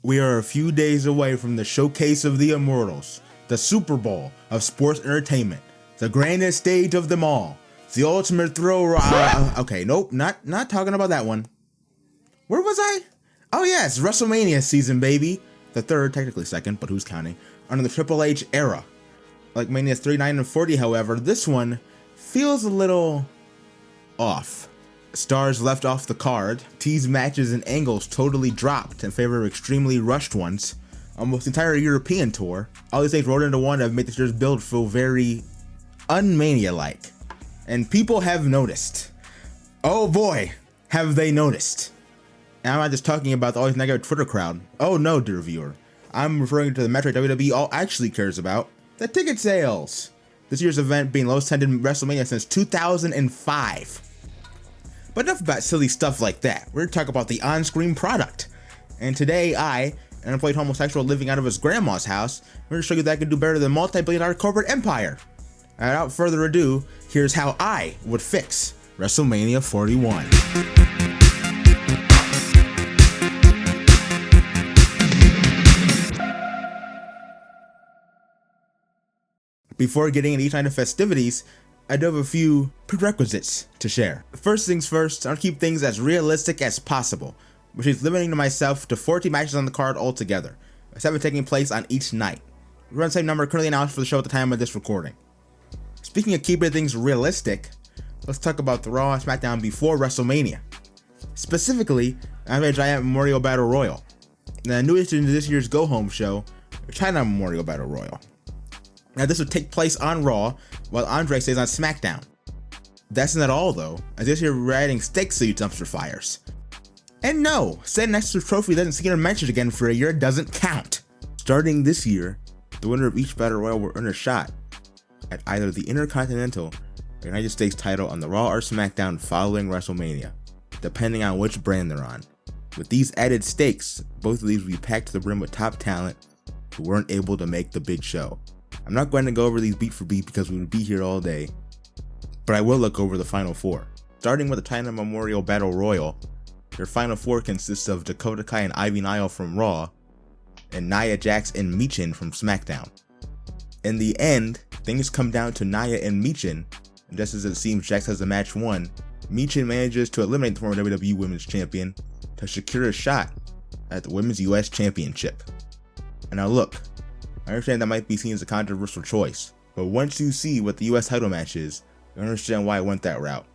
We are a few days away from the showcase of the Immortals, the Super Bowl of sports entertainment, the grandest stage of them all, the ultimate thrill. Okay, nope, not talking about that one. Where was I? Oh yes, WrestleMania season, baby. The third, technically second, but who's counting? Under the Triple H era. Like Mania's 39 and 40, however, this one feels a little off. Stars left off the card, teased matches and angles totally dropped in favor of extremely rushed ones. Almost the entire European tour, all these things rolled into one have made this year's build feel very un-Mania-like. And people have noticed. Oh boy, have they noticed. And I'm not just talking about the always negative Twitter crowd. Oh no, dear viewer. I'm referring to the metric WWE all actually cares about, the ticket sales. This year's event being lowest attended WrestleMania since 2005. But enough about silly stuff like that. We're gonna talk about the on-screen product. And today I, an unemployed homosexual living out of his grandma's house, we're gonna show you that I can do better than multi-billion-dollar corporate empire. And without further ado, here's how I would fix WrestleMania 41. Before getting into each night of festivities, I do have a few prerequisites to share. First things first, I want to keep things as realistic as possible, which is limiting myself to 40 matches on the card altogether, with 7 taking place on each night. We run the same number currently announced for the show at the time of this recording. Speaking of keeping things realistic, let's talk about the Raw and SmackDown before WrestleMania. Specifically, I have a giant Memorial Battle Royal. The newest in this year's Go Home show, China Memorial Battle Royal. Now this would take place on Raw, while Andre stays on SmackDown. That's not all though, as this year we're adding stake suit dumpster fires. And no, setting next to the trophy doesn't see her mentioned again for a year doesn't count. Starting this year, the winner of each Battle Royal will earn a shot at either the Intercontinental or United States title on the Raw or SmackDown following WrestleMania, depending on which brand they're on. With these added stakes, both of these will be packed to the brim with top talent who weren't able to make the big show. I'm not going to go over these beat for beat because we would be here all day, but I will look over the final 4. Starting with the China Memorial Battle Royal, your final 4 consists of Dakota Kai and Ivy Nile from Raw, and Nia Jax and Michin from SmackDown. In the end, things come down to Nia and Michin, and just as it seems Jax has the match won, Michin manages to eliminate the former WWE Women's Champion to secure a shot at the Women's US Championship. And now look, I understand that might be seen as a controversial choice, but once you see what the US title match is, you understand why I went that route.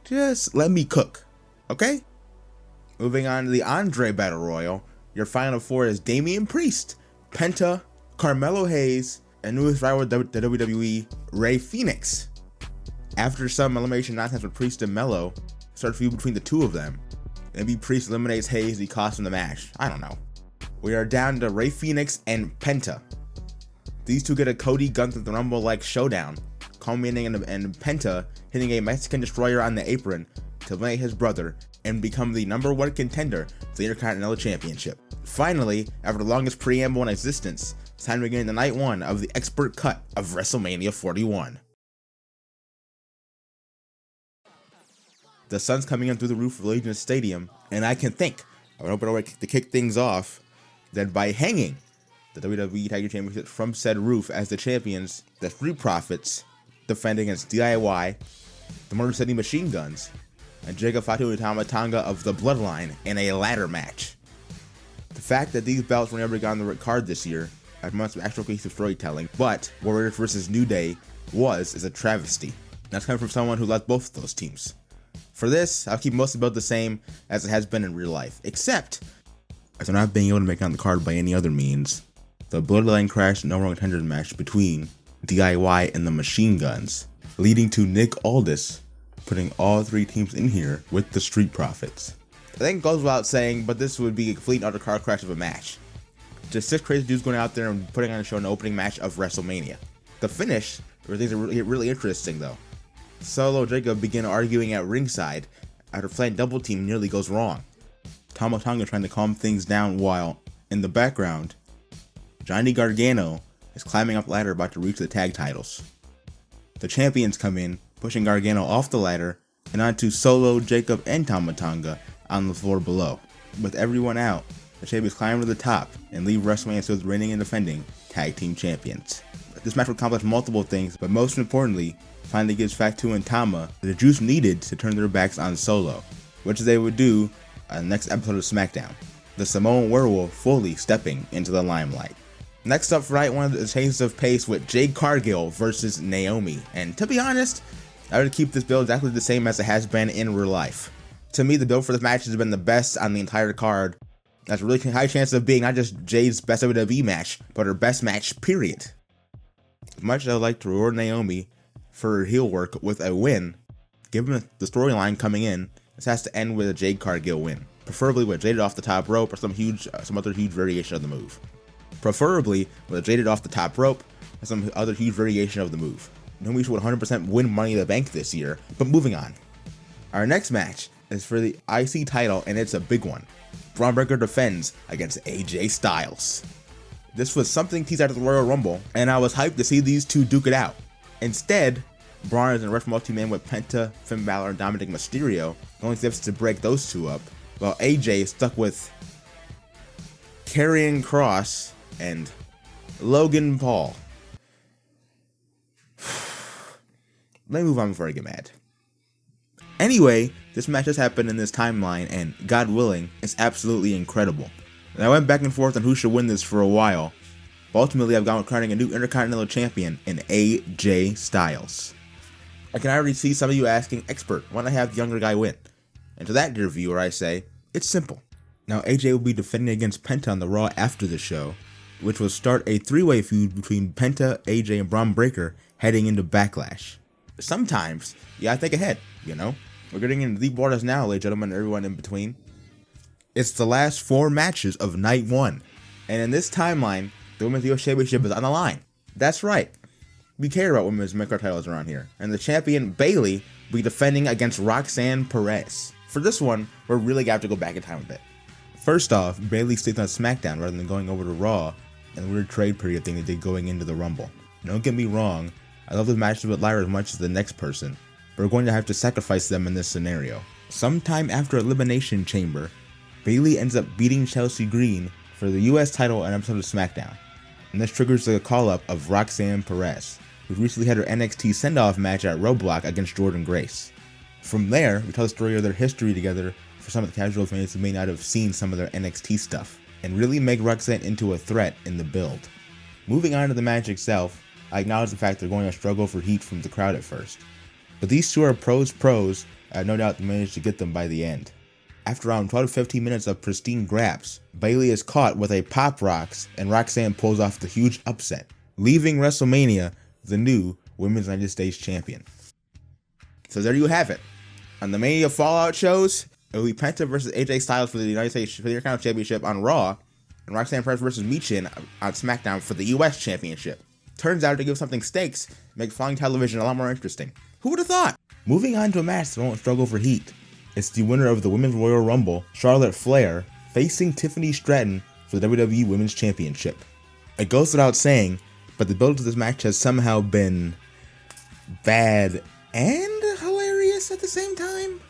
Just let me cook, okay? Moving on to the Andre Battle Royal, your final 4 is Damian Priest, Penta, Carmelo Hayes, and newest rival to WWE, Rey Fenix. After some elimination nonsense with Priest and Melo, starts a feud between the two of them. Maybe Priest eliminates Hayes, he costs him the match. I don't know. We are down to Rey Fenix and Penta. These two get a Cody Gunther the Rumble-like showdown, culminating in Penta hitting a Mexican Destroyer on the apron to eliminate his brother and become the #1 contender for the Intercontinental Championship. Finally, after the longest preamble in existence, it's time to begin the night 1 of the expert cut of WrestleMania 41. The sun's coming in through the roof of Allegiant Stadium, and I can think of an open way to kick things off that by hanging the WWE Tag Team Championship from said roof as the champions, the Street Profits defend against DIY, the Motor City Machine Guns, and Jacob Fatu and Tama Tonga of the Bloodline in a ladder match. The fact that these belts were never got on the card this year, after months of actual cohesive storytelling, but Warriors vs. New Day is a travesty. That's coming from someone who left both of those teams. For this, I'll keep most about the same as it has been in real life, except as they're not being able to make it on the card by any other means. The Bloodline crashed an overall contender match between DIY and the Machine Guns, leading to Nick Aldis putting all 3 teams in here with the Street Profits. I think it goes without saying, but this would be a complete and utter car crash of a match. Just 6 crazy dudes going out there and putting on a show in the opening match of WrestleMania. The finish, where things are really interesting though. Solo Jacob begin arguing at ringside after playing double team nearly goes wrong. Tama Tonga trying to calm things down while, in the background, Johnny Gargano is climbing up the ladder about to reach the tag titles. The champions come in, pushing Gargano off the ladder and onto Solo, Jacob, and Tama Tonga on the floor below. With everyone out, the champions climb to the top and leave WrestleMania still reigning and defending tag team champions. This match will accomplish multiple things, but most importantly, finally gives Fatu and Tama the juice needed to turn their backs on Solo, which they would do on the next episode of SmackDown. The Samoan Werewolf fully stepping into the limelight. Next up for night one is a change of pace with Jade Cargill versus Naomi, and to be honest, I would keep this build exactly the same as it has been in real life. To me, the build for this match has been the best on the entire card. That's a really high chance of being not just Jade's best WWE match, but her best match, period. As much as I would like to reward Naomi for her heel work with a win, given the storyline coming in, this has to end with a Jade Cargill win. Preferably with Jaded off the top rope or some other huge variation of the move. Preferably with a Jaded off the top rope or some other huge variation of the move. Naomi should 100% win Money in the Bank this year, but moving on. Our next match is for the IC title, and it's a big one. Braun Breaker defends against AJ Styles. This was something teased out of the Royal Rumble, and I was hyped to see these two duke it out. Instead, Braun is in a rough multi-man with Penta, Finn Balor, and Dominic Mysterio. The only steps to break those two up, while AJ is stuck with Karrion Kross and Logan Paul. Let me move on before I get mad. Anyway, this match has happened in this timeline, and God willing, it's absolutely incredible. And I went back and forth on who should win this for a while, but ultimately I've gone with crowning a new Intercontinental Champion in AJ Styles. I can already see some of you asking, expert, why not have the younger guy win? And to that dear viewer I say, it's simple. Now AJ will be defending against Penta on the Raw after the show, which will start a three-way feud between Penta, AJ, and Braun Breaker heading into Backlash. Sometimes, you gotta think ahead, you know? We're getting into deep waters now, ladies and gentlemen, and everyone in between. It's the last 4 matches of night 1, and in this timeline, the Women's US Championship is on the line. That's right. We care about women's mid-card titles around here, and the champion, Bayley, will be defending against Roxanne Perez. For this one, we're really gonna have to go back in time a bit. First off, Bayley stayed on SmackDown rather than going over to Raw, and the weird trade period thing they did going into the Rumble. Don't get me wrong, I love the matches with Lyra as much as the next person, but we're going to have to sacrifice them in this scenario. Sometime after Elimination Chamber, Bayley ends up beating Chelsea Green for the US title in an episode of SmackDown, and this triggers the call-up of Roxanne Perez, who recently had her NXT send-off match at Roadblock against Jordynne Grace. From there, we tell the story of their history together for some of the casual fans who may not have seen some of their NXT stuff, and really make Roxanne into a threat in the build. Moving on to the match itself, I acknowledge the fact they're going to struggle for heat from the crowd at first, but these two are pros, I have no doubt they managed to get them by the end. After around 12 to 15 minutes of pristine grabs, Bayley is caught with a Pop Rocks and Roxanne pulls off the huge upset, leaving WrestleMania the new Women's United States Champion. So there you have it. On the Mania Fallout shows, it will be Penta versus AJ Styles for the United States Intercontinental Championship on Raw, and Roxanne Perez versus Michin on SmackDown for the US Championship. Turns out to give something stakes, make flying television a lot more interesting. Who would have thought? Moving on to a match that won't struggle for heat. It's the winner of the Women's Royal Rumble, Charlotte Flair, facing Tiffany Stratton for the WWE Women's Championship. It goes without saying, but the build to this match has somehow been bad and hilarious at the same time.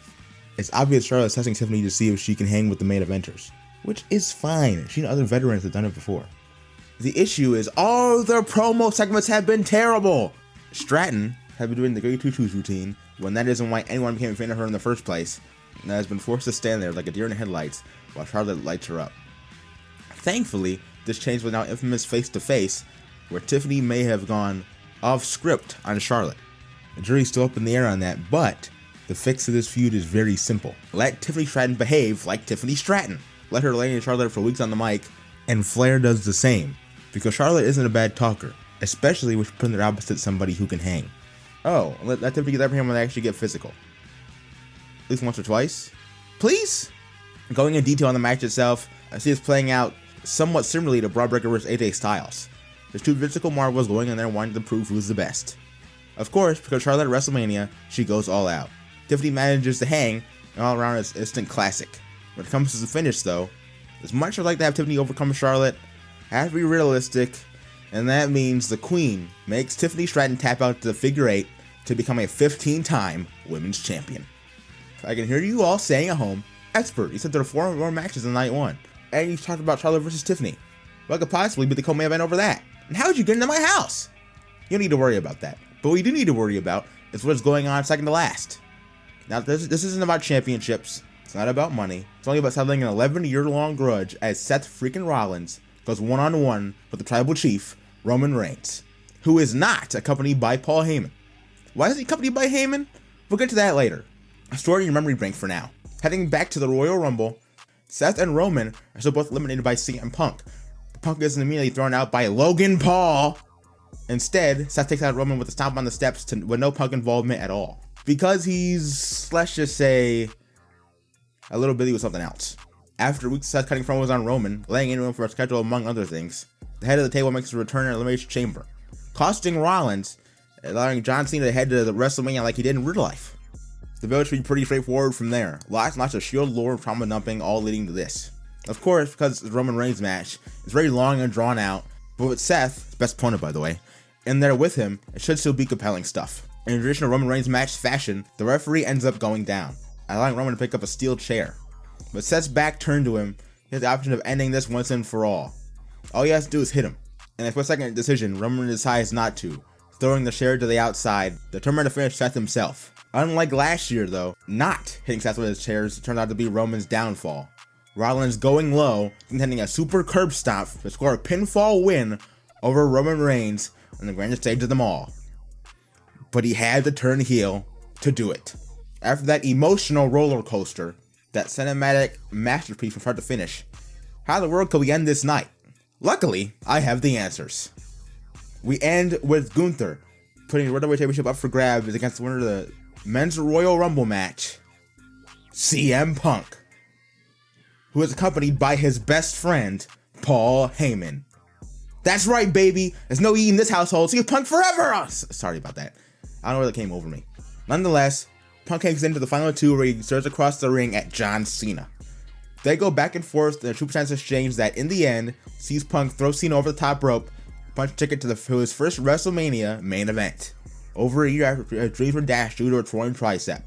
It's obvious Charlotte's testing Tiffany to see if she can hang with the main eventers, which is fine. She and other veterans have done it before. The issue is all their promo segments have been terrible. Stratton has been doing the Goody Two Shoes routine when that isn't why anyone became a fan of her in the first place, and has been forced to stand there like a deer in the headlights while Charlotte lights her up. Thankfully, this change was now infamous face-to-face, where Tiffany may have gone off script on Charlotte. The jury's still up in the air on that, but the fix to this feud is very simple. Let Tiffany Stratton behave like Tiffany Stratton. Let her lay in Charlotte for weeks on the mic, and Flair does the same, because Charlotte isn't a bad talker, especially when she's putting her opposite somebody who can hang. Oh, let Tiffany get that for him when they actually get physical. At least once or twice. Please? Going in detail on the match itself, I see it's playing out somewhat similarly to Braun Breaker vs AJ Styles. There's two physical marvels going in there wanting to prove who's the best. Of course, because Charlotte at WrestleMania, she goes all out. Tiffany manages to hang, and all around it's instant classic. When it comes to the finish though, as much as I'd like to have Tiffany overcome Charlotte, I have to be realistic, and that means the Queen makes Tiffany Stratton tap out to the figure 8 to become a 15-time Women's Champion. I can hear you all saying at home, expert, you said there are 4 more matches in night 1. And you talked about Charlotte versus Tiffany. What could possibly be the co-main event over that? And how did you get into my house? You don't need to worry about that. But what you do need to worry about is what's going on second to last. Now, this isn't about championships. It's not about money. It's only about settling an 11-year-long grudge as Seth freaking Rollins goes one-on-one with the tribal chief, Roman Reigns, who is not accompanied by Paul Heyman. Why is he accompanied by Heyman? We'll get to that later. A story in your memory bank for now. Heading back to the Royal Rumble, Seth and Roman are still both eliminated by CM Punk. Punk isn't immediately thrown out by Logan Paul. Instead, Seth takes out Roman with a stomp on the steps with no Punk involvement at all. Because he's, let's just say, a little busy with something else. After weeks of Seth cutting promos on Roman, laying into him for a schedule among other things, the head of the table makes a return in Elimination Chamber, costing Rollins, allowing John Cena to head to the WrestleMania like he did in real life. The build should be pretty straightforward from there. Lots and lots of Shield lore and trauma dumping all leading to this. Of course, because it's a Roman Reigns match, it's very long and drawn out, but with Seth, his best opponent by the way, in there with him, it should still be compelling stuff. In traditional Roman Reigns match fashion, the referee ends up going down, allowing Roman to pick up a steel chair. But Seth's back turned to him, he has the option of ending this once and for all. All he has to do is hit him. In a split-second decision, Roman decides not to, throwing the chair to the outside, determined to finish Seth himself. Unlike last year though, not hitting Seth with his chairs turned out to be Roman's downfall. Rollins going low, intending a super curb stomp to score a pinfall win over Roman Reigns on the grandest stage of them all. But he had to turn heel to do it. After that emotional roller coaster, that cinematic masterpiece from start to finish, how in the world could we end this night? Luckily, I have the answers. We end with Gunther putting the World Heavyweight Championship up for grabs against the winner of the Men's Royal Rumble match, CM Punk, who is accompanied by his best friend, Paul Heyman. That's right, baby. There's no E in this household. CM Punk forever. Oh, sorry about that. I don't know where that came over me. Nonetheless, Punk hangs into the final two where he stares across the ring at John Cena. They go back and forth in a 2% exchange that, in the end, sees Punk throw Cena over the top rope, punch ticket to his first WrestleMania main event. Over a year after dreams were dashed due to a torn tricep.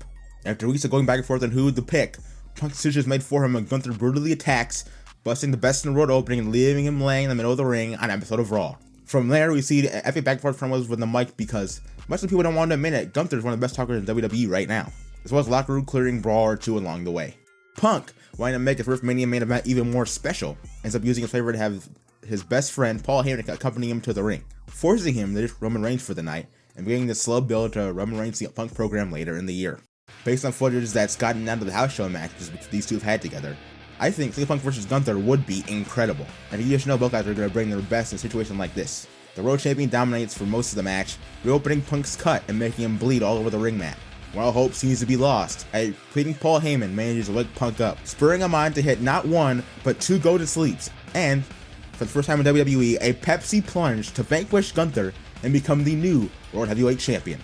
After weeks of going back and forth on who to pick, Punk's decision is made for him and Gunther brutally attacks, busting the Best in the World opening and leaving him laying in the middle of the ring on an episode of Raw. From there, we see epic back and forth promos with the mic because, much as people don't want to admit it, Gunther is one of the best talkers in WWE right now, as well as locker room clearing brawl or two along the way. Punk, wanting to make his first Mania main event even more special, ends up using his favor to have his best friend Paul Heyman accompany him to the ring, forcing him to ditch Roman Reigns for the night, and beginning the slow build to a Roman Reigns CM Punk program later in the year. Based on footage that's gotten out of the house show matches which these two have had together, I think CM Punk vs Gunther would be incredible, and you just know both guys are going to bring their best in a situation like this. The World Champion dominates for most of the match, reopening Punk's cut and making him bleed all over the ring mat. While hope seems to be lost, a pleading Paul Heyman manages to wake Punk up, spurring him on to hit not one, but two go-to-sleeps, and, for the first time in WWE, a Pepsi plunge to vanquish Gunther and become the new World Heavyweight Champion.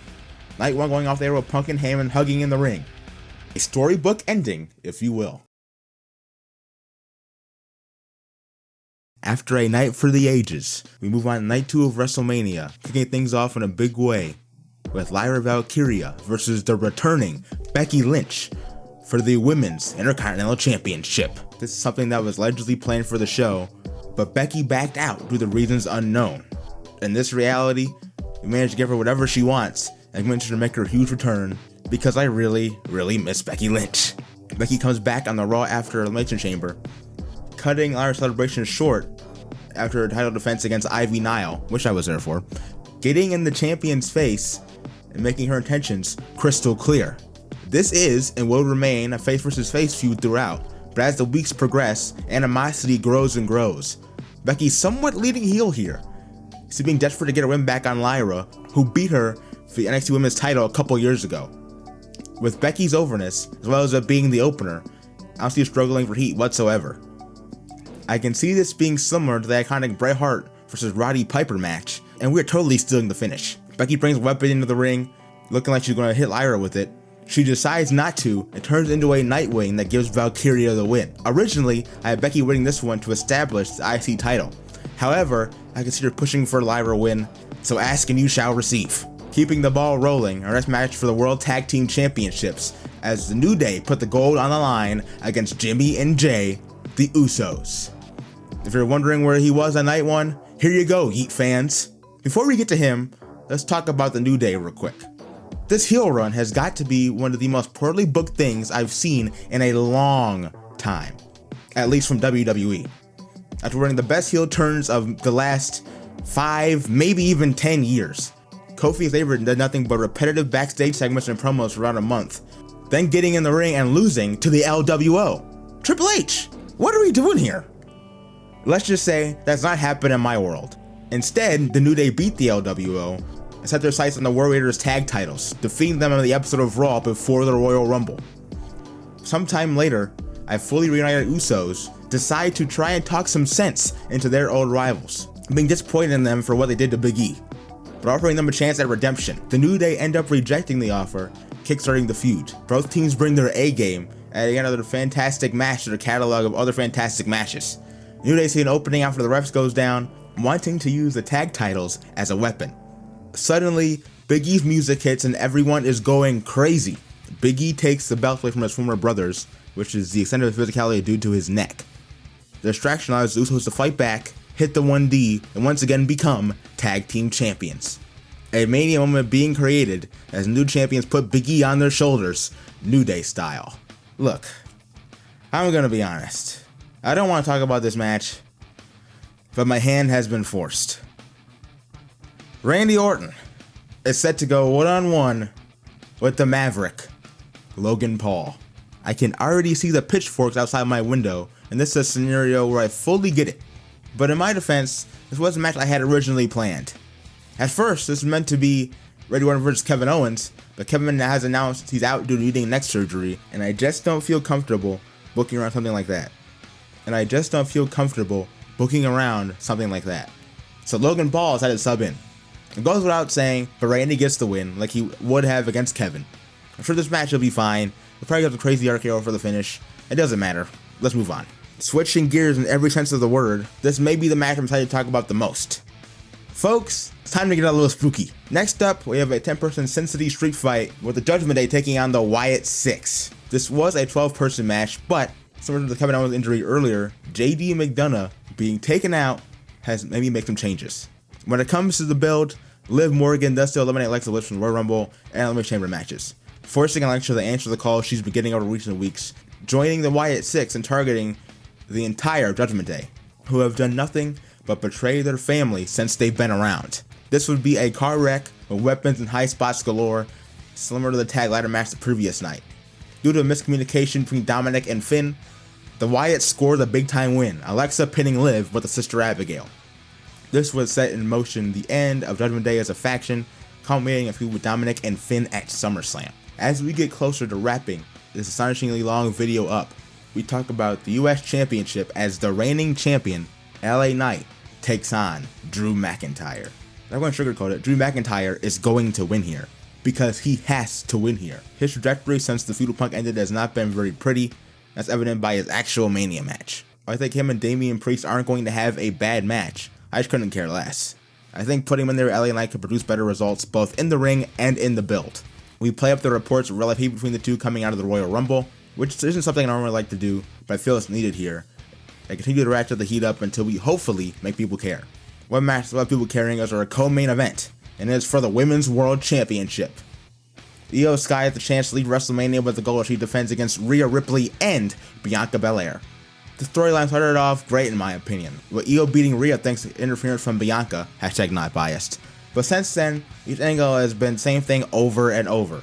Night one going off there with Punk and Heyman hugging in the ring. A storybook ending, if you will. After a night for the ages, we move on to night 2 of WrestleMania, kicking things off in a big way, with Lyra Valkyria versus the returning Becky Lynch for the Women's Intercontinental Championship. This is something that was allegedly planned for the show, but Becky backed out due to reasons unknown. In this reality, we managed to give her whatever she wants, and convinced her to make her huge return, because I really, really miss Becky Lynch. Becky comes back on the Raw after Elimination Chamber, cutting Lyra's celebration short after her title defense against Ivy Nile, which I was there for, getting in the champion's face and making her intentions crystal clear. This is and will remain a face versus face feud throughout, but as the weeks progress, animosity grows and grows. Becky's somewhat leading heel here, she's being desperate to get a win back on Lyra, who beat her for the NXT Women's title a couple years ago. With Becky's overness, as well as it being the opener, I don't see her struggling for heat whatsoever. I can see this being similar to the iconic Bret Hart vs Roddy Piper match, and we're totally stealing the finish. Becky brings a weapon into the ring, looking like she's going to hit Lyra with it. She decides not to, and turns into a Nightwing that gives Valkyria the win. Originally, I had Becky winning this one to establish the IC title. However, I consider pushing for Lyra win, so ask and you shall receive. Keeping the ball rolling, our next match for the World Tag Team Championships, as the New Day put the gold on the line against Jimmy and Jay the Usos. If you're wondering where he was on night one, here you go, Yeet fans. Before we get to him, let's talk about the New Day real quick. This heel run has got to be one of the most poorly booked things I've seen in a long time, at least from WWE. After running the best heel turns of the last 5, maybe even 10 years, Kofi and Xavier did nothing but repetitive backstage segments and promos for around a month, then getting in the ring and losing to the LWO. Triple H, what are we doing here? Let's just say that's not happened in my world. Instead, the New Day beat the LWO and set their sights on the War Raiders tag titles, defeating them in the episode of Raw before the Royal Rumble. Sometime later, I fully reunited Usos decide to try and talk some sense into their old rivals, being disappointed in them for what they did to Big E, but offering them a chance at redemption. The New Day end up rejecting the offer, kickstarting the feud. Both teams bring their A game, adding another fantastic match to their catalog of other fantastic matches. New Day see an opening after the refs goes down, wanting to use the tag titles as a weapon. Suddenly, Big E's music hits and everyone is going crazy. Big E takes the belt away from his former brothers, which is the extent of his physicality due to his neck. The distraction allows the Usos to fight back, hit the 1D, and once again become tag team champions. A Mania moment being created as new champions put Big E on their shoulders, New Day style. Look, I'm gonna be honest. I don't want to talk about this match, but my hand has been forced. Randy Orton is set to go one-on-one with the Maverick, Logan Paul. I can already see the pitchforks outside my window, and this is a scenario where I fully get it. But in my defense, this was a match I had originally planned. At first, this was meant to be Randy Orton versus Kevin Owens, but Kevin has announced he's out due to needing neck surgery, and I just don't feel comfortable booking around something like that. So Logan Paul has had to sub in. It goes without saying, but Randy gets the win like he would have against Kevin. I'm sure this match will be fine. We'll probably get the crazy RKO for the finish. It doesn't matter. Let's move on. Switching gears in every sense of the word, this may be the match I'm excited to talk about the most. Folks, it's time to get a little spooky. Next up, we have a 10-person Sin City street fight with the Judgment Day taking on the Wyatt Six. This was a 12-person match, but similar to the Kevin Owens injury earlier, JD McDonough being taken out has maybe made some changes. When it comes to the build, Liv Morgan does still eliminate Alexa Bliss from the Royal Rumble and Elimination Chamber matches, forcing Alexa to answer the call she's been getting over recent weeks, joining the Wyatt Six and targeting the entire Judgment Day, who have done nothing but betray their family since they've been around. This would be a car wreck with weapons and high spots galore, similar to the tag ladder match the previous night. Due to a miscommunication between Dominic and Finn, the Wyatts scored a big-time win, Alexa pinning Liv with the sister Abigail. This would set in motion the end of Judgment Day as a faction, culminating a feud with Dominic and Finn at SummerSlam. As we get closer to wrapping this astonishingly long video up, we talk about the US Championship as the reigning champion, LA Knight, takes on Drew McIntyre. I'm going to sugarcoat it. Drew McIntyre is going to win here because he has to win here. His trajectory since the feudal Punk ended has not been very pretty. That's evident by his actual Mania match. I think him and Damian Priest aren't going to have a bad match. I just couldn't care less. I think putting him in there, LA Knight could produce better results both in the ring and in the build. We play up the reports of relative heat between the two coming out of the Royal Rumble, which isn't something I normally like to do, but I feel it's needed here. I continue to ratchet the heat up until we hopefully make people care. One match that left people caring is our co-main event, and it is for the Women's World Championship. Io Sky has the chance to lead WrestleMania with the goal she defends against Rhea Ripley and Bianca Belair. The storyline started off great in my opinion, with Io beating Rhea thanks to interference from Bianca, #NotBiased. But since then, each angle has been the same thing over and over.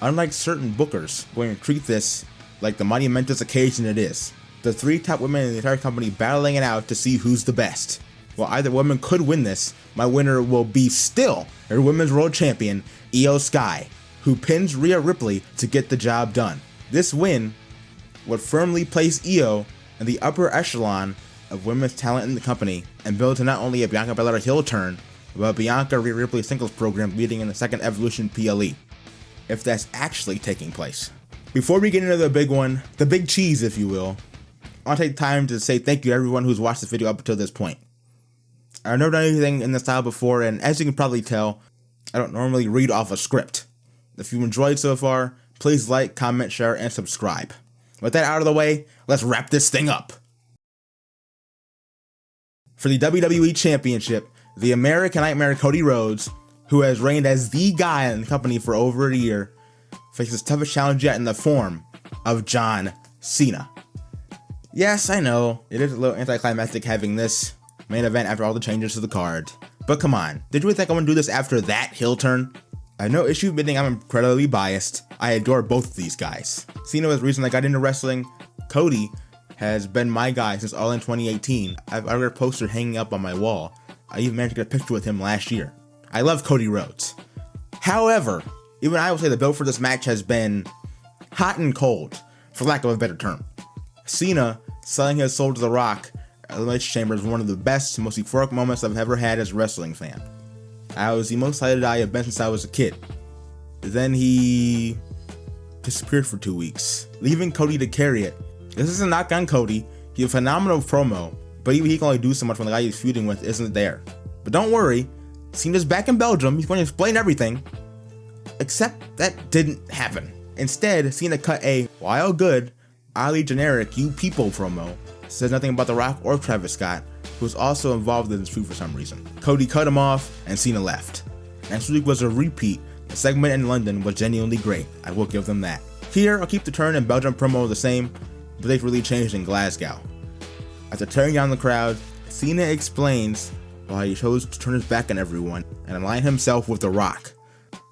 Unlike certain bookers, we're going to treat this like the monumentous occasion it is. The 3 top women in the entire company battling it out to see who's the best. While either woman could win this, my winner will be still our Women's World Champion, Io Sky, who pins Rhea Ripley to get the job done. This win would firmly place Io in the upper echelon of women's talent in the company and build to not only a Bianca Belair heel turn, but a Bianca Rhea Ripley singles program leading in the second Evolution PLE, if that's actually taking place. Before we get into the big one, the big cheese if you will, I want to take time to say thank you to everyone who's watched this video up until this point. I've never done anything in this style before, and as you can probably tell, I don't normally read off a script. If you enjoyed so far, please like, comment, share, and subscribe. With that out of the way, let's wrap this thing up. For the WWE Championship, the American Nightmare Cody Rhodes, who has reigned as the guy in the company for over a year, faces toughest challenge yet in the form of John Cena. Yes, I know, it is a little anticlimactic having this main event after all the changes to the card. But come on, did you really think I want to do this after that heel turn? I have no issue admitting I'm incredibly biased. I adore both of these guys. Cena was the reason I got into wrestling. Cody has been my guy since All In 2018. I've got a poster hanging up on my wall. I even managed to get a picture with him last year. I love Cody Rhodes. However, even I will say the build for this match has been hot and cold, for lack of a better term. Cena selling his soul to The Rock at Elimination Chamber is one of the best, most euphoric moments I've ever had as a wrestling fan. I was the most excited I have been since I was a kid. Then he disappeared for 2 weeks, leaving Cody to carry it. This is a knock on Cody. He had a phenomenal promo, but even he can only do so much when the guy he's feuding with isn't there. But don't worry, Cena's back in Belgium. He's going to explain everything. Except that didn't happen. Instead, Cena cut a, while good, oddly generic "you people" promo. Says nothing about The Rock or Travis Scott, who was also involved in this feud for some reason. Cody cut him off, and Cena left. Next week was a repeat. The segment in London was genuinely great. I will give them that. Here, I'll keep the turn and Belgium promo the same, but they've really changed in Glasgow. After tearing down the crowd, Cena explains why he chose to turn his back on everyone and align himself with The Rock.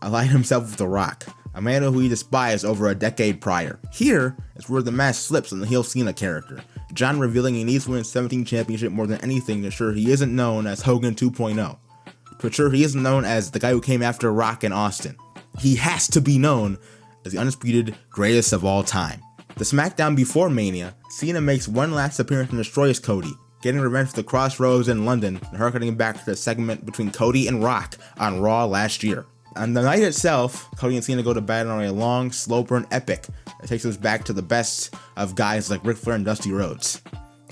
A man who he despised over a decade prior. Here is where the mask slips on the heel Cena character. John revealing he needs to win 17 championship more than anything to ensure he isn't known as Hogan 2.0. To ensure he isn't known as the guy who came after Rock and Austin. He has to be known as the undisputed greatest of all time. The SmackDown before Mania, Cena makes one last appearance and destroys Cody, getting revenge for the Crossroads in London and harkening back to the segment between Cody and Rock on Raw last year. On the night itself, Cody and Cena go to battle on a long, slow burn epic that takes us back to the best of guys like Ric Flair and Dusty Rhodes.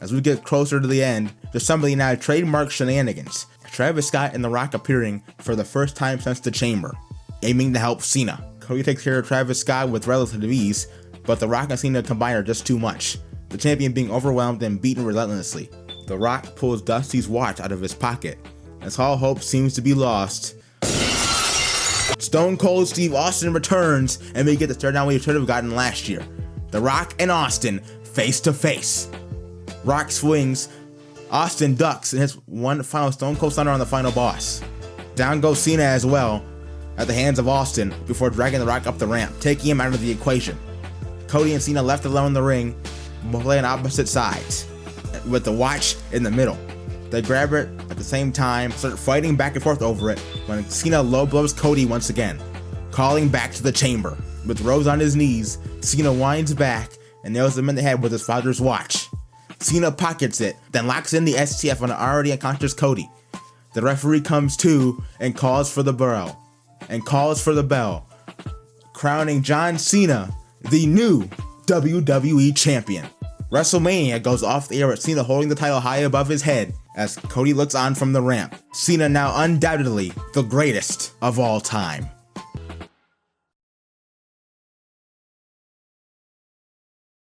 As we get closer to the end, there's some of the now trademark shenanigans. Travis Scott and The Rock appearing for the first time since the Chamber, aiming to help Cena. Cody takes care of Travis Scott with relative ease, but The Rock and Cena combined are just too much, the champion being overwhelmed and beaten relentlessly. The Rock pulls Dusty's watch out of his pocket. As all hope seems to be lost, Stone Cold Steve Austin returns, and we get the stare down we should have gotten last year. The Rock and Austin face to face. Rock swings, Austin ducks and hits one final Stone Cold Stunner on the final boss. Down goes Cena as well at the hands of Austin before dragging The Rock up the ramp, taking him out of the equation. Cody and Cena left alone in the ring, playing opposite sides, with the watch in the middle. They grab it at the same time, start fighting back and forth over it, when Cena low blows Cody once again, calling back to the chamber. With Rose on his knees, Cena winds back and nails him in the head with his father's watch. Cena pockets it, then locks in the STF on an already unconscious Cody. The referee comes to and calls for the bell, crowning John Cena the new WWE Champion. WrestleMania goes off the air with Cena holding the title high above his head as Cody looks on from the ramp. Cena now undoubtedly the greatest of all time.